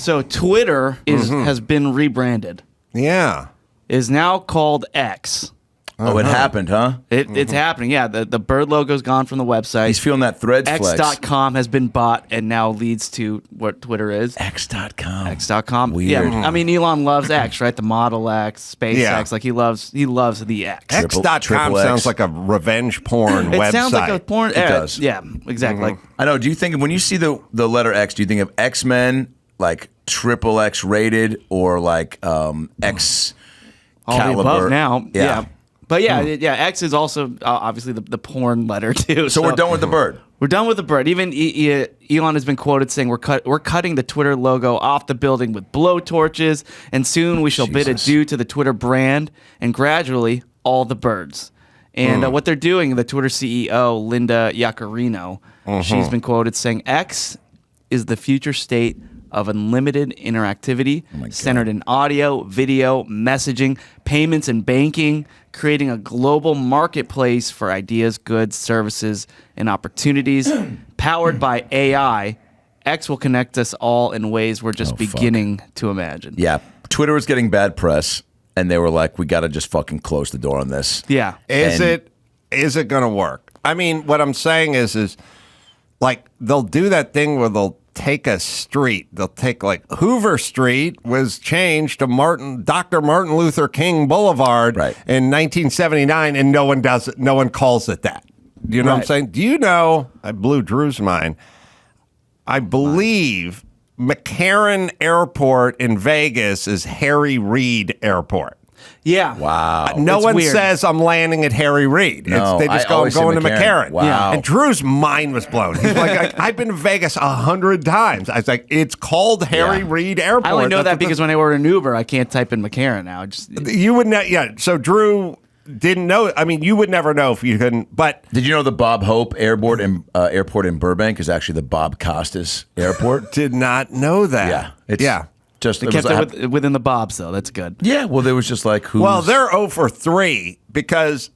So Twitter has been rebranded. Yeah. Is now called X. Oh, it happened, huh? It's happening. Yeah, the bird logo's gone from the website. He's feeling that Threads flex. X.com has been bought and now leads to what Twitter is. X.com. X.com. Weird. Yeah, I mean, Elon loves X, right? The Model X, SpaceX. Yeah. Like he loves the X. X.com Triple X. sounds like a revenge porn website. It sounds like a porn. It does. Yeah, exactly. Like, I know. Do you think when you see the letter X, do you think of X-Men, like triple X rated, or like X all caliber? the above now. Yeah. But yeah, X is also obviously the porn letter too. So we're done with the bird. We're done with the bird. Even Elon has been quoted saying we're cutting the Twitter logo off the building with blowtorches, and soon we shall bid adieu to the Twitter brand and gradually all the birds. And what they're doing, the Twitter CEO Linda Yaccarino, she's been quoted saying X is the future state of unlimited interactivity centered in audio, video, messaging, payments, and banking, creating a global marketplace for ideas, goods, services, and opportunities. Powered by AI, X will connect us all in ways we're just beginning to imagine. Yeah. Twitter was getting bad press, and they were like, we got to just fucking close the door on this. Yeah. Is it going to work? I mean, what I'm saying is like they'll do that thing where they'll take a street. They'll take like Hoover Street was changed to Dr. Martin Luther King Boulevard in 1979, and no one does it. No one calls it that. You know what I'm saying? Do you know? I blew Drew's mind. I believe McCarran Airport in Vegas is Harry Reid Airport. Yeah. Wow. No It's one weird. says I'm landing at Harry Reid. No, They just I go, I'm always say going to McCarran. McCarran. Wow. Yeah. And Drew's mind was blown. He's like, I've been to Vegas 100 times. I was like, it's called Harry Reid Airport. I only know That's that what because when I order an Uber, I can't type in McCarran now. you would not. Yeah. So Drew didn't know. I mean, you would never know if you couldn't. But did you know the Bob Hope Airport in Burbank is actually the Bob Costas Airport? Did not know that. Yeah. They kept it within the Bobs, though. That's good. Yeah, well, there was just like who's... Well, they're 0 for 3 because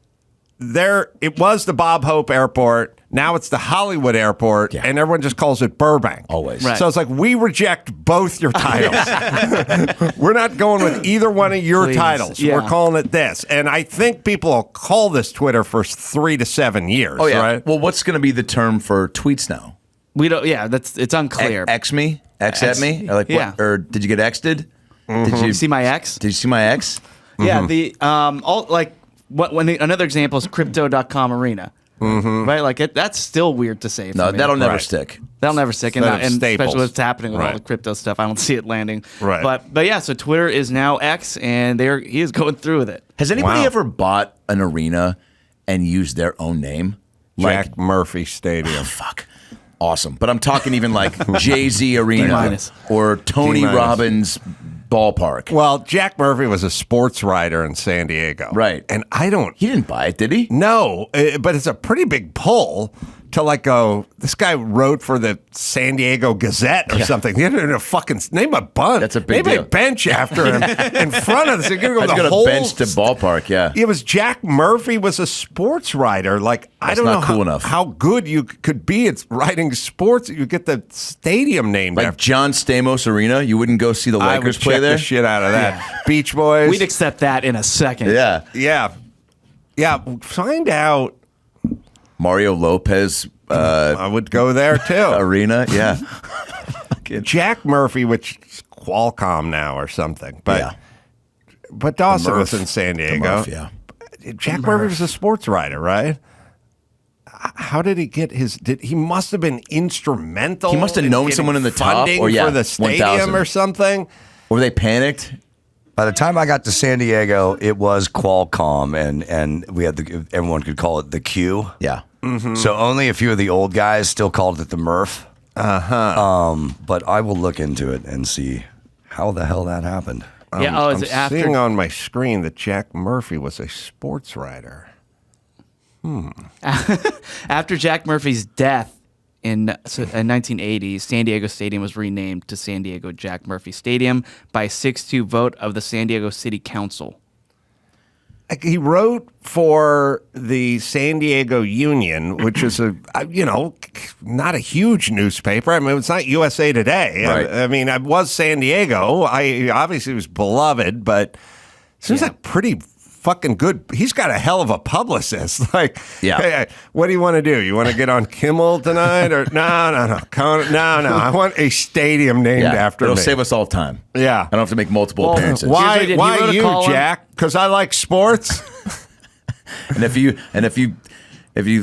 it was the Bob Hope Airport. Now it's the Hollywood Airport, and everyone just calls it Burbank. Always. Right. So it's like, we reject both your titles. We're not going with either one of your titles. Yeah. We're calling it this. And I think people will call this Twitter for 3 to 7 years. Oh, yeah. Right? Well, what's going to be the term for tweets now? We don't. Yeah, it's unclear. X me? X at me? Or like what? Or did you get X'd? Did you see my X? Did you see my X? Yeah. The another example is Crypto.com Arena. Right, like that's still weird to say. No, me. that'll never stick. That'll never stick, and Staples. especially what's happening with all the crypto stuff, I don't see it landing. Right. But yeah, so Twitter is now X, and he is going through with it. Has anybody ever bought an arena and used their own name? Jack Murphy Stadium. Fuck. Awesome. But I'm talking even like Jay-Z Arena or Tony D-minus. Robbins Ballpark. Well, Jack Murphy was a sports writer in San Diego. Right. And He didn't buy it, did he? No, but it's a pretty big pull to like go, this guy wrote for the San Diego Gazette or something. He had a fucking, name a bunch. That's a big Name deal. a bench after him in front of this. You're I was going going to bench to Ballpark, yeah. It was Jack Murphy was a sports writer. Like, I don't know how good you could be at writing sports. You get the stadium named like after. John Stamos Arena. You wouldn't go see the I Lakers would play check there? the shit out of that. Beach Boys. We'd accept that in a second. Yeah. Yeah. Find out. Mario Lopez I would go there too. Arena, yeah. Jack Murphy, which is Qualcomm now or something. But but Dawson was in San Diego. Jack Murphy was a sports writer, right? How did he get his? He must have been instrumental. He must have known someone in the top, funding or for the stadium 1,000. or something. Were they panicked? By the time I got to San Diego, it was Qualcomm, and we had everyone could call it the Q. Yeah. Mm-hmm. So only a few of the old guys still called it the Murph. But I will look into it and see how the hell that happened. I'm seeing on my screen that Jack Murphy was a sports writer. After Jack Murphy's death in 1980, San Diego Stadium was renamed to San Diego Jack Murphy Stadium by a 6-2 vote of the San Diego City Council. he wrote for the San Diego Union, which is not a huge newspaper. I mean, it's not USA Today. Right. I mean, it was San Diego. I obviously was beloved, but seems like pretty fucking good. He's got a hell of a publicist. Like, hey, what do you want to do? You want to get on Kimmel tonight? Or no. I want a stadium named after It'll me. save us all time. Yeah. I don't have to make multiple appearances. Why He wrote a you, column. Jack? Because I like sports. And if you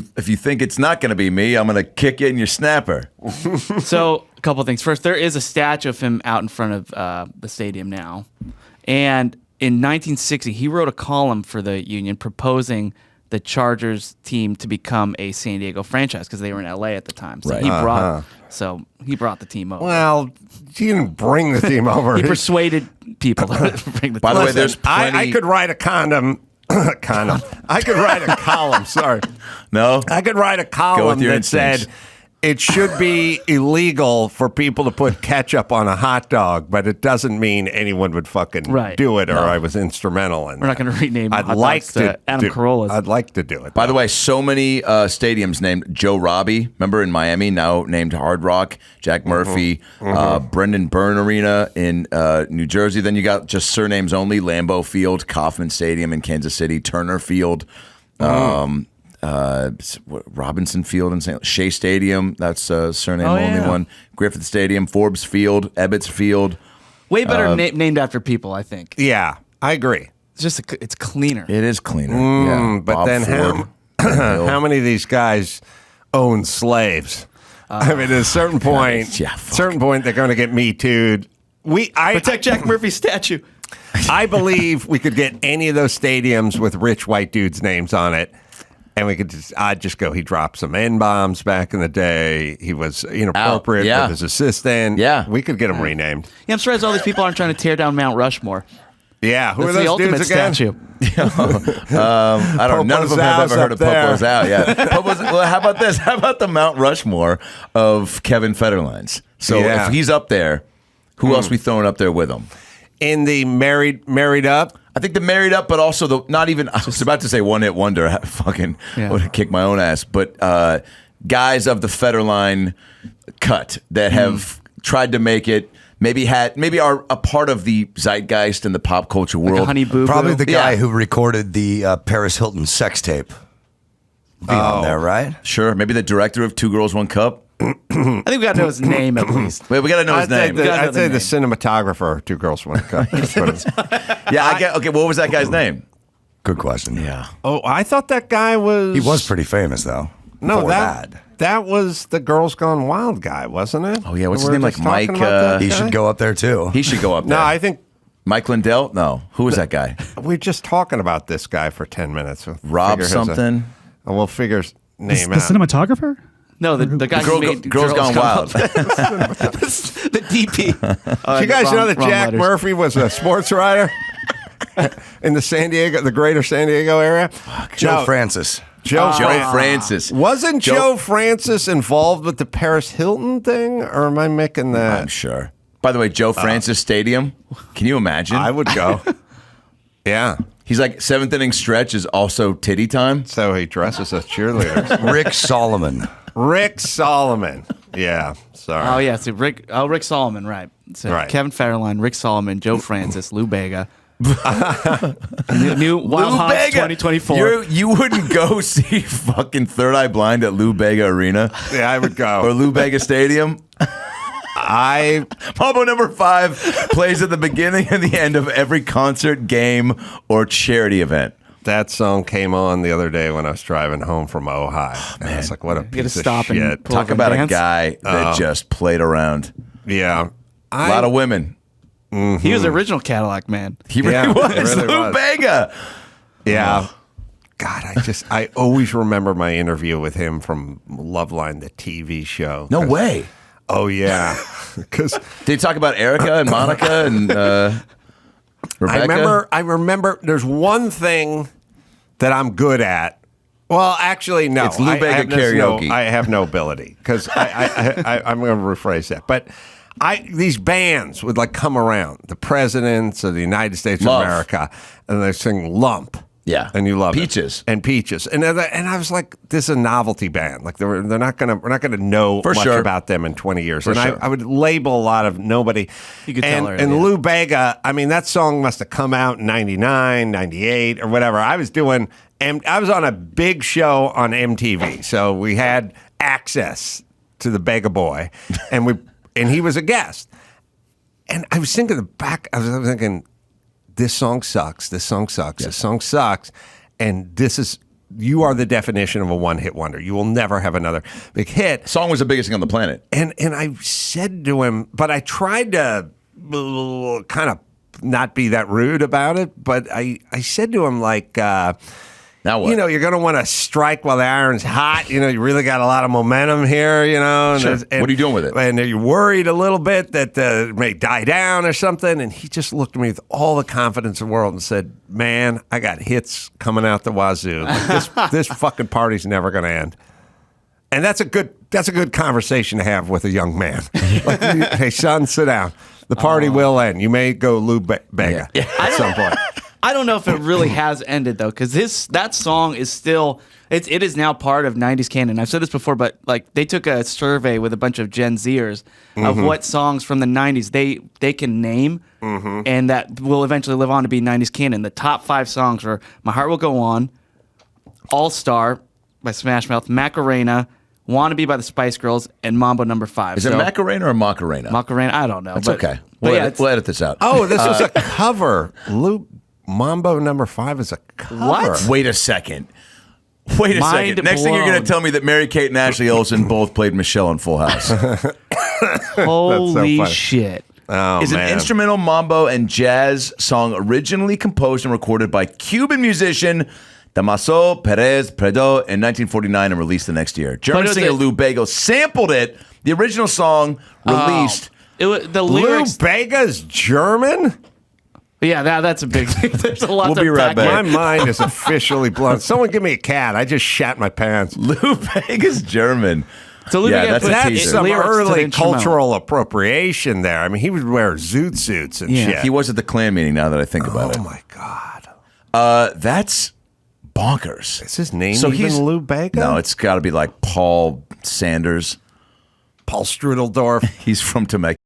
think it's not going to be me, I'm going to kick you in your snapper. So, a couple of things. First, there is a statue of him out in front of the stadium now. And in 1960, he wrote a column for the Union proposing the Chargers team to become a San Diego franchise because they were in LA at the time. So Right. he brought the team over. Well, he didn't bring the team over. He persuaded people to bring the By team the way, over. there's plenty. I could write a condom. I could write a column. Sorry. No? I could write a Go column with your that instincts. said it should be illegal for people to put ketchup on a hot dog, but it doesn't mean anyone would fucking Right. do it, or I was instrumental in. We're not going to rename I'd hot like dogs to Adam Carolla's. I'd like to do it. By the way, so many stadiums named Joe Robbie. Remember in Miami, now named Hard Rock. Jack Murphy, Brendan Byrne Arena in New Jersey. Then you got just surnames only: Lambeau Field, Kauffman Stadium in Kansas City, Turner Field, Robinson Field in St. Shea Stadium. That's a surname only one. Griffith Stadium, Forbes Field, Ebbets Field. Way better named after people, I think. Yeah, I agree. It's just it's cleaner. It is cleaner. Yeah, But Bob then Ford. how many of these guys own slaves? I mean, at a certain point, Yeah, fuck. certain point, they're going to get Me Too'd. Protect Jack Murphy's statue. I believe we could get any of those stadiums with rich white dudes' names on it. And I'd just go, he dropped some N-bombs back in the day. He was inappropriate with his assistant. Yeah. We could get him renamed. Yeah, I'm surprised all these people aren't trying to tear down Mount Rushmore. Yeah. Who That's are the those ultimate dudes again? statue. I don't. None of them have Popo's ever heard up of there. Popo's out. Yeah. Well, how about this? How about the Mount Rushmore of Kevin Federline's? So Yeah. if he's up there, who else we throwing up there with him? In the married up? I think the married up, but also the not even. I was about to say one hit wonder. Fucking would have kicked my own ass. But guys of the Federline cut that have tried to make it. Maybe are a part of the zeitgeist in the pop culture world. Like a Honey Boo Boo. Probably the guy Yeah. who recorded the Paris Hilton sex tape. Be on there, right? Sure, maybe the director of Two Girls, One Cup. I think we got to know his name at least. Wait, we got to know his name. I'd say the cinematographer, Two Girls, One Cup. Yeah, I get. Okay, what was that guy's name? Good question. Yeah. Oh, I thought that guy was... He was pretty famous, though. No, before that was the Girls Gone Wild guy, wasn't it? Oh, yeah, what's his We were name? Like just talking Mike, about that He guy? should go up there, too. He should go up there. No, I think Mike Lindell? No. Who was that guy? we're just talking about this guy for 10 minutes. We'll Rob figure his- something? We'll figure his The name out. cinematographer? No, the guy who made Girls Gone Wild. the DP. Do you guys know that wrong Jack letters. Murphy was a sports writer in the greater San Diego area? Joe Francis. Joe Francis. Wasn't Joe Francis involved with the Paris Hilton thing, or am I making that? I'm sure. By the way, Joe Francis Stadium. Can you imagine? I would go. Yeah. He's like seventh inning stretch is also titty time. So he dresses as cheerleaders. Rick Solomon. Rick Solomon. Yeah. Sorry. Oh yeah, so Rick Solomon, right? So Right. Kevin Federline, Rick Solomon, Joe Francis, Lou Bega. new Wild Lou Hogs Bega. 2024. You wouldn't go see fucking Third Eye Blind at Lou Bega Arena Yeah, I would or go. Lou Bega Stadium. Mambo number 5 plays at the beginning and the end of every concert, game, or charity event. That song came on the other day when I was driving home from Ojai. And I was like, what a gotta piece of stop and shit. pull Talk over about and a dance. guy that just played around. Yeah. A lot of women. He was the original Cadillac man. He really Yeah, was. he really Lou was. Bega. Yeah. God, I always remember my interview with him from Loveline, the TV show. No way. Oh, yeah. Because Did he talk about Erica and Monica and Rebecca? I remember there's one thing that I'm good at. Well, actually, no. It's Lou Bega have karaoke. I have no ability because I'm going to rephrase that. But these bands would like come around, the presidents of the United States Love. of America, and they sing "Lump." Yeah. and you love Peaches. it. And Peaches, and I was like, this is a novelty band. Like we're not gonna know For much sure. about them in 20 years. For and sure. I would label a lot of nobody. You could tell her, And yeah. Lou Bega, I mean, that song must have come out in 99, 98, or whatever. I was on a big show on MTV, so we had access to the Bega Boy, and he was a guest. And I was thinking I was thinking, this song sucks. This song sucks. This song sucks. And you are the definition of a one-hit wonder. You will never have another big hit. Song was the biggest thing on the planet. And I said to him, but I tried to kind of not be that rude about it. But I said to him, like, Now what? you know, you're going to want to strike while the iron's hot. You know, you really got a lot of momentum here, you know. And, Sure. and What are you doing with it? And you're worried a little bit that it may die down or something. And he just looked at me with all the confidence in the world and said, man, I got hits coming out the wazoo. Like, this fucking party's never going to end. And that's a good conversation to have with a young man. Like, hey, son, sit down. The party will end. You may go Lou Bega at some point. I don't know if it really has ended though, because that song is still it is now part of '90s canon. I've said this before, but like they took a survey with a bunch of Gen Zers of what songs from the '90s they can name, and that will eventually live on to be '90s canon. The top 5 songs were "My Heart Will Go On," "All Star" by Smash Mouth, "Macarena," "Wannabe" by the Spice Girls, and "Mambo No. 5." Is it Macarena or Macarena? Macarena? I don't know. It's but, okay. But We'll, yeah, we'll edit this out. Oh, this is a cover. Mambo No. 5 is a cover. What? Wait a second. Wait a Mind second. Next thing you're going blown. to tell me that Mary Kate and Ashley Olsen both played Michelle in Full House. holy funny. shit. Oh, Is an man. instrumental mambo and jazz song originally composed and recorded by Cuban musician Damaso Perez Prado in 1949 and released the next year. German it was singer a- Lou Bega sampled it. The original song released. It was, the Lou lyrics. Bega's German? Yeah, that's a big thing. There's a lot We'll to be right pack back. in. My mind is officially blown. Someone give me a cat. I just shat my pants. Lou Bega's German. So Lou Yeah, Bega that's put a That's teaser. some lyrics to the early instrumental. cultural appropriation there. I mean, he would wear zoot suits and Yeah. shit. He was at the Klan meeting now that I think about Oh, it. my God. That's bonkers. Is his name So even he's- Lou Bega? No, it's got to be like Paul Sanders. Paul Strudeldorf. He's from Temecula.